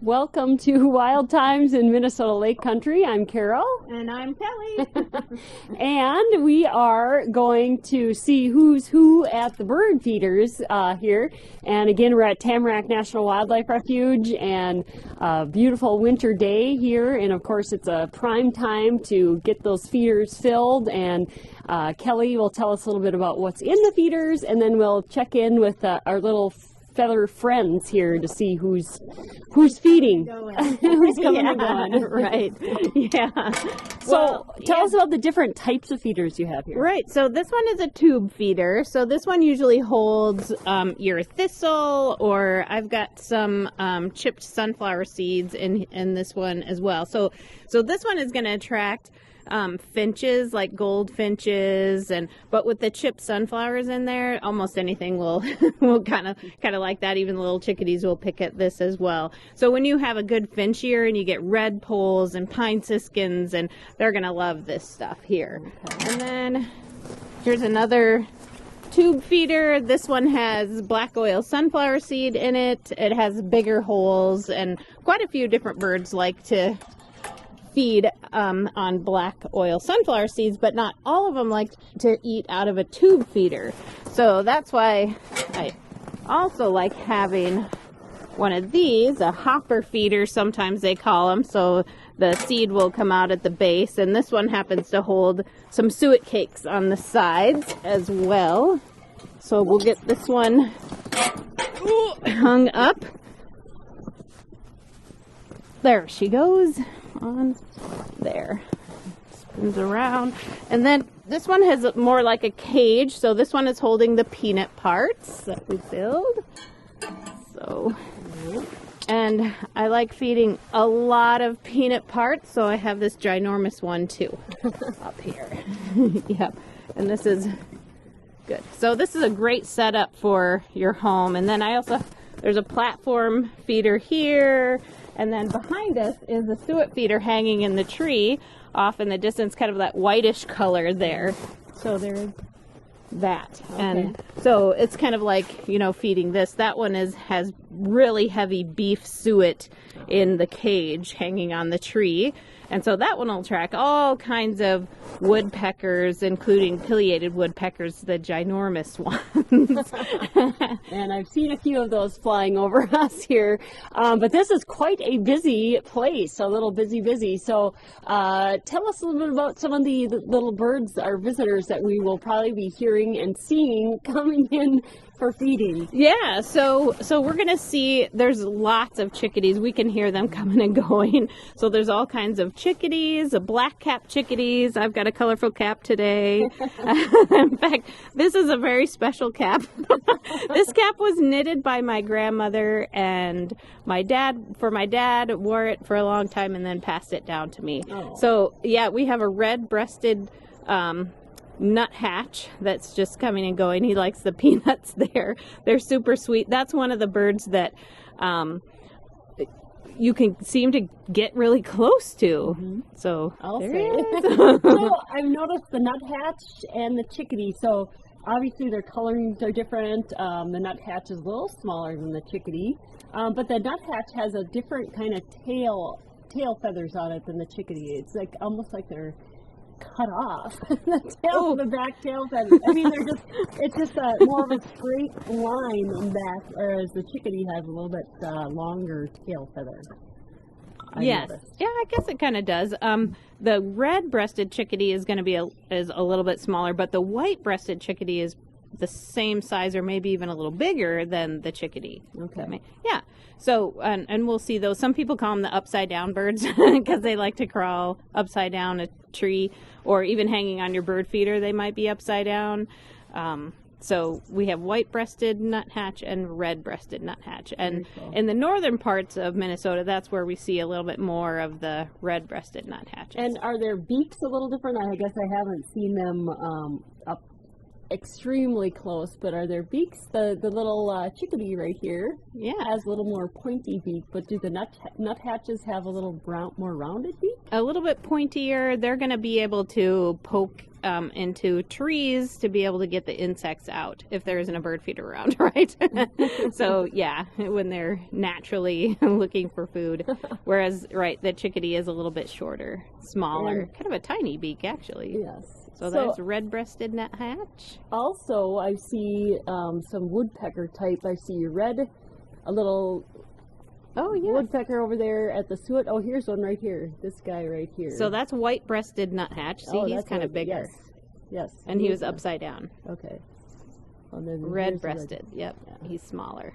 Welcome to Wild Times in Minnesota Lake Country. I'm Carol. And I'm Kelly. And we are going to see who's who at the bird feeders here. And again, we're at Tamarack National Wildlife Refuge, and a beautiful winter day here. And of course, it's a prime time to get those feeders filled. And Kelly will tell us a little bit about what's in the feeders, and then we'll check in with our little feather friends here to see who's feeding, who's coming and going. Right. Yeah. So tell us about the different types of feeders you have here. Right. So this one is a tube feeder. So this one usually holds your thistle, or I've got some chipped sunflower seeds in this one as well. So this one is going to attract finches, like goldfinches, but with the chipped sunflowers in there, almost anything will kind of like that. Even the little chickadees will pick at this as well. So when you have a good finch year and you get red poles and pine siskins, and they're gonna love this stuff here. Okay. And then here's another tube feeder. This one has black oil sunflower seed in it. It has bigger holes, and quite a few different birds like to feed on black oil sunflower seeds, but not all of them like to eat out of a tube feeder. So that's why I also like having one of these, a hopper feeder, sometimes they call them. So the seed will come out at the base, and this one happens to hold some suet cakes on the sides as well. So we'll get this one hung up. There she goes. On there, spins around, and then this one has more like a cage. So this one is holding the peanut parts that we filled. So, and I like feeding a lot of peanut parts, so I have this ginormous one too up here. Yep, and this is good. So this is a great setup for your home. And then there's a platform feeder here. And then behind us is a suet feeder hanging in the tree off in the distance, kind of that whitish color there. So there's that. Okay. And so it's kind of like, feeding this. That one has really heavy beef suet in the cage hanging on the tree. And so that one will attract all kinds of woodpeckers, including pileated woodpeckers, the ginormous ones. And I've seen a few of those flying over us here. But this is quite a busy place, a little busy. So tell us a little bit about some of the little birds, our visitors, that we will probably be hearing and seeing coming in for feeding. Yeah, so we're going to see, there's lots of chickadees. We can hear them coming and going. So there's all kinds of chickadees, black-capped chickadees. I've got a colorful cap today. In fact, this is a very special cap. This cap was knitted by my grandmother, and my dad wore it for a long time and then passed it down to me. Oh. So yeah, we have a red-breasted nuthatch that's just coming and going. He likes the peanuts there. They're super sweet. That's one of the birds that you can seem to get really close to. Mm-hmm. So I'll say. So I've noticed the nuthatch and the chickadee. So obviously their colorings are different. The nuthatch is a little smaller than the chickadee, but the nuthatch has a different kind of tail feathers on it than the chickadee. It's like almost like they're cut off. The back tail feathers. I mean, it's just more of a straight line on back, whereas the chickadee has a little bit longer tail feather. Yes. Yeah, I guess it kind of does. The red-breasted chickadee is going to be is a little bit smaller, but the white-breasted chickadee is the same size or maybe even a little bigger than the chickadee. Okay. Yeah. So, and we'll see those. Some people call them the upside-down birds because they like to crawl upside down a tree, or even hanging on your bird feeder, they might be upside down. So we have white-breasted nuthatch and red-breasted nuthatch. And in the northern parts of Minnesota, that's where we see a little bit more of the red-breasted nuthatches. And are their beaks a little different? I guess I haven't seen them up extremely close, but are their beaks, the little chickadee right here Yeah. has a little more pointy beak, but do the nuthatches have a little more rounded beak? A little bit pointier. They're going to be able to poke into trees to be able to get the insects out if there isn't a bird feeder around, right? So yeah, when they're naturally looking for food. Whereas, right, the chickadee is a little bit shorter, smaller, kind of a tiny beak actually. Yes. So there's red-breasted nuthatch. Also, I see some woodpecker type. I see a little Oh yeah. woodpecker over there at the suet. Oh, here's one right here. This guy right here. So that's white-breasted nuthatch. See, he's that's kind of right. bigger. Yes. And he was upside down. Okay. And then Red-breasted. Yep. Yeah. He's smaller.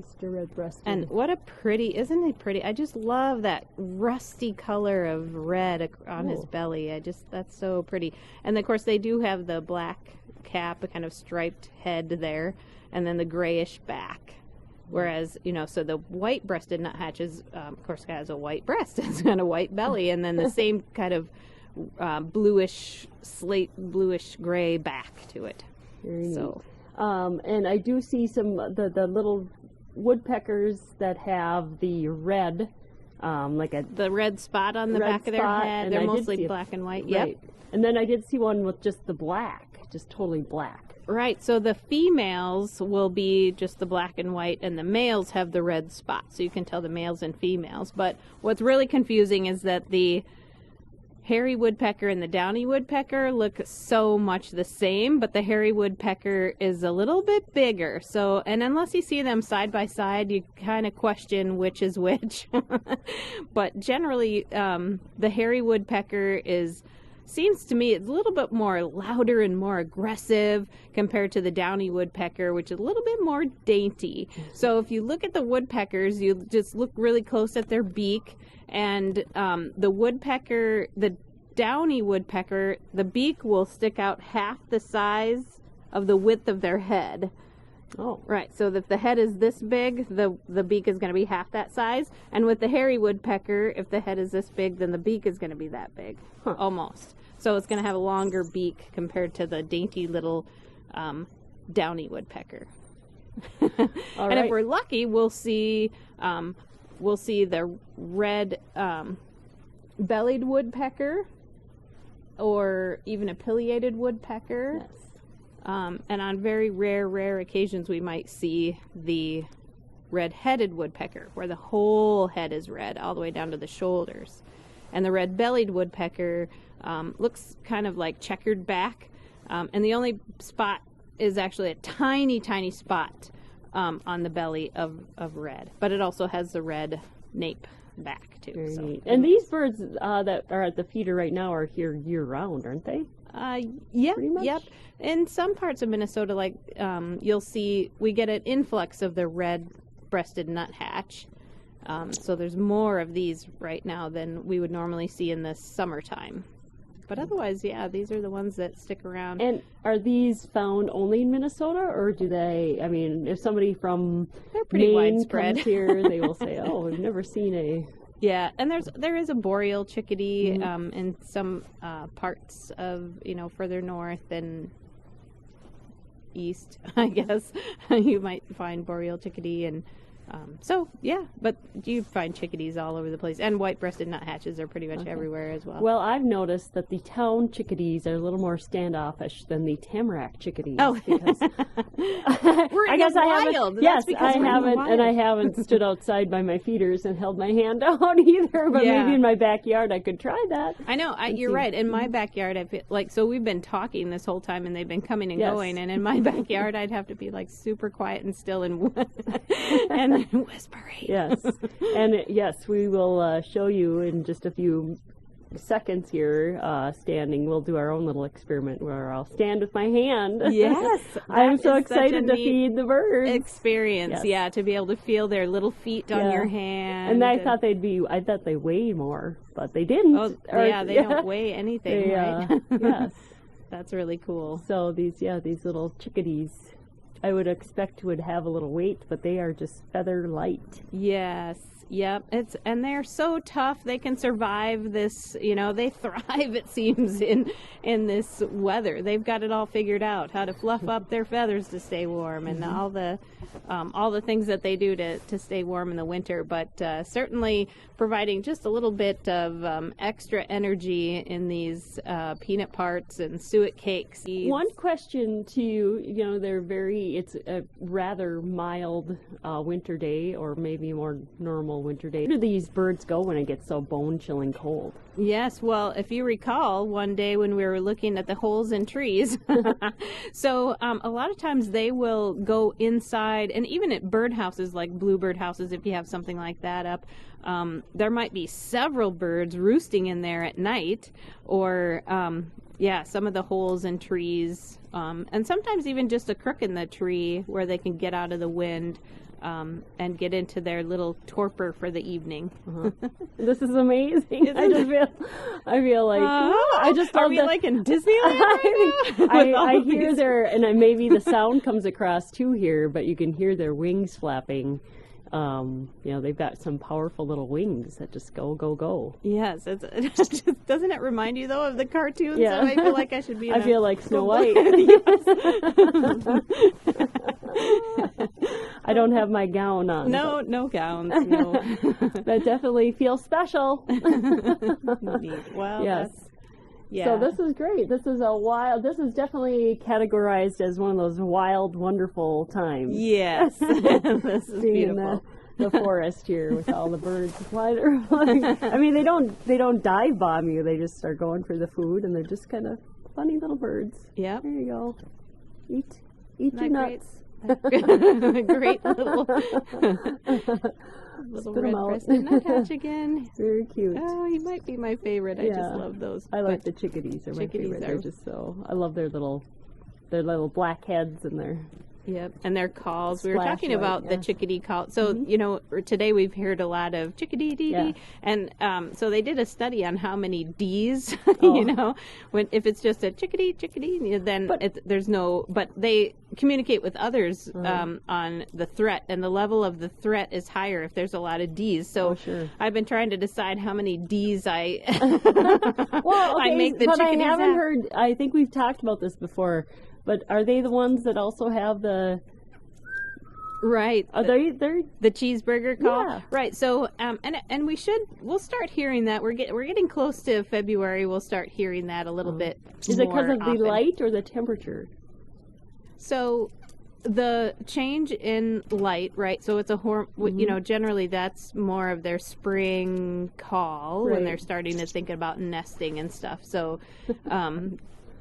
Mr. Red-breasted. And what a pretty, isn't it pretty? I just love that rusty color of red on his Ooh. belly. That's so pretty. And of course, they do have the black cap, a kind of striped head there, and then the grayish back. Whereas, so the white-breasted nuthatches, of course, has a white breast. It's got a white belly, and then the same kind of bluish gray back to it. Very So, neat. And I do see some the little woodpeckers that have the red, like a the red spot on the red back of their spot, head, and they're I did mostly see black and white. right. Yep. And then I did see one with just the black, just totally black. Right, so the females will be just the black and white, and the males have the red spot, so you can tell the males and females. But what's really confusing is that the hairy woodpecker and the downy woodpecker look so much the same, but the hairy woodpecker is a little bit bigger. So, and unless you see them side by side, you kind of question which is which. But generally, the hairy woodpecker seems to me it's a little bit more louder and more aggressive compared to the downy woodpecker, which is a little bit more dainty. So if you look at the woodpeckers, you just look really close at their beak, and the downy woodpecker, the beak will stick out half the size of the width of their head. Oh. Right, so if the head is this big, the beak is going to be half that size. And with the hairy woodpecker, if the head is this big, then the beak is going to be that big, almost. So it's going to have a longer beak compared to the dainty little downy woodpecker. And right. if we're lucky, we'll see the red bellied woodpecker, or even a pileated woodpecker. Yes. And on very rare occasions, we might see the red-headed woodpecker, where the whole head is red, all the way down to the shoulders. And the red-bellied woodpecker looks kind of like checkered back, and the only spot is actually a tiny, tiny spot on the belly of red. But it also has the red nape back, too. Very So. neat. And these birds that are at the feeder right now are here year-round, aren't they? Yep, Pretty much? yep. In some parts of Minnesota, like you'll see, we get an influx of the red-breasted nuthatch. So there's more of these right now than we would normally see in the summertime. But otherwise, yeah, these are the ones that stick around. And are these found only in Minnesota, or do they? I mean, if somebody from They're pretty Maine widespread. comes here, they will say, "Oh, we've never seen a." Yeah, and there is a boreal chickadee Mm-hmm. in some parts of, further north and east, I guess. You might find boreal chickadee, and so yeah, but you find chickadees all over the place, and white-breasted nuthatches are pretty much everywhere as well. Well, I've noticed that the town chickadees are a little more standoffish than the Tamarack chickadees. Oh. Because We're I in guess the I wild. haven't. That's Yes, because I we're in the haven't, and I wild. haven't stood outside by my feeders and held my hand out either. But Yeah. maybe in my backyard, I could try that. I know, you're see. right. In my backyard, I feel like, so we've been talking this whole time, and they've been coming and Yes. going. And in my backyard, I'd have to be like super quiet and still and and whispering. Yes, and yes, we will show you in just a few seconds here. Standing, we'll do our own little experiment where I'll stand with my hand. Yes, I'm that so is such a excited to neat feed the birds. experience. Yes. Yeah, to be able to feel their little feet on Yeah. your hand. And I thought they weigh more, but they didn't. oh Or- yeah, they don't weigh anything, They, right? yes. That's really cool. So these little chickadees. I would expect would have a little weight, but they are just feather light. Yes. Yep. And they're so tough. They can survive this, they thrive, it seems, in this weather. They've got it all figured out, how to fluff up their feathers to stay warm, and all the things that they do to stay warm in the winter. But certainly providing just a little bit of extra energy in these peanut parts and suet cakes. One question to you, it's a rather mild winter day, or maybe more normal winter day. Where do these birds go when it gets so bone-chilling cold? Yes, well, if you recall, one day when we were looking at the holes in trees, so a lot of times they will go inside, and even at birdhouses, like bluebird houses, if you have something like that up, there might be several birds roosting in there at night, or some of the holes in trees, and sometimes even just a crook in the tree where they can get out of the wind. And get into their little torpor for the evening. This is amazing. I feel like I just are love we like in Disneyland right now? I hear their, and maybe the sound comes across too here, but you can hear their wings flapping. They've got some powerful little wings that just go, go, go. Yes, doesn't it remind you though of the cartoons? Yeah. So I feel like I should be. I feel like Snow White. I don't have my gown on. No gowns. No. That definitely feels special. Neat. Well, yes. Yeah. So this is great. This is definitely categorized as one of those wild, wonderful times. Yes. This is Being beautiful. The forest here with all the birds. I mean, they don't dive bomb you. They just start going for the food, and they're just kind of funny little birds. Yep. There you go. Eat your nuts. Great little Spit 'em out. red-breasted nuthatch again. Very cute. Oh, he might be my favorite. I just love those. I like the chickadees. Are my favorite. They're just I love their little black heads and their. Yep, and their calls. We were talking Flashlight, about the chickadee call. So, today we've heard a lot of chickadee dee dee. And so they did a study on how many D's, if it's just a chickadee, then there's no, but they communicate with others on the threat, and the level of the threat is higher if there's a lot of D's. So I've been trying to decide how many D's I I make the but chickadees I haven't have. heard, I think we've talked about this before, but are they the ones that also have the... Right. Are they're the cheeseburger call? Yeah. Right. So and we'll start hearing that. We're getting close to February. We'll start hearing that a little bit. Is it because of often. the light or the temperature? So the change in light, right? So it's a generally that's more of their spring call when they're starting to think about nesting and stuff. So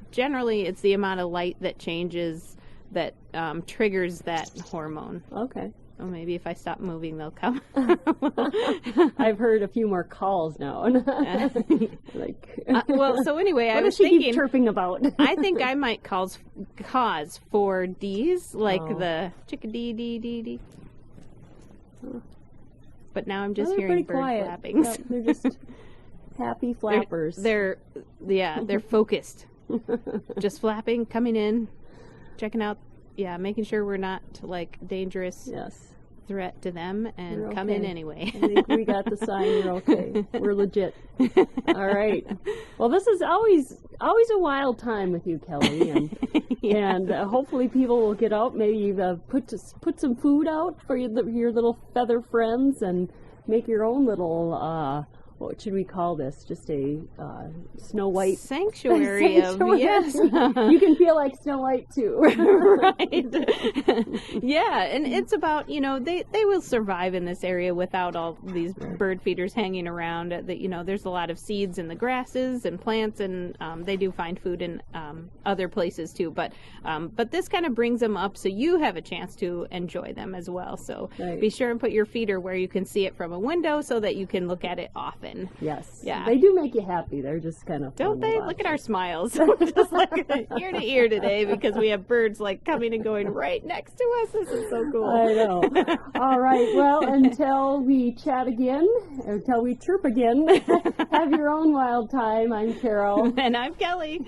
generally it's the amount of light that changes that triggers that hormone. Okay. Oh, maybe if I stop moving, they'll come. I've heard a few more calls now. So anyway, I what was does she thinking keep chirping about. I think I might cause 4 D's, like the chickadee dee dee dee. But now I'm just hearing bird flappings. Yeah, they're just happy flappers. They're focused. Just flapping, coming in, checking out, making sure we're not like dangerous threat to them, and You're come in okay. anyway. I think we got the sign. You're okay. We're legit. All right. Well, this is always a wild time with you, Kelly, and hopefully people will get out. Maybe put some food out for your little feather friends, and make your own little. What should we call this? Just a Snow White sanctuary. Yes. You can feel like Snow White too. Right. Yeah, and it's about, they will survive in this area without all these bird feeders hanging around. There's a lot of seeds in the grasses and plants, and they do find food in other places too. But this kind of brings them up so you have a chance to enjoy them as well. So be sure and put your feeder where you can see it from a window so that you can look at it often. Yes. Yeah. They do make you happy. They're just kind of Don't they? Look at our smiles. Just like ear to ear today, because we have birds like coming and going right next to us. This is so cool. I know. All right. Well, until we chat again, until we chirp again, have your own wild time. I'm Carol. And I'm Kelly.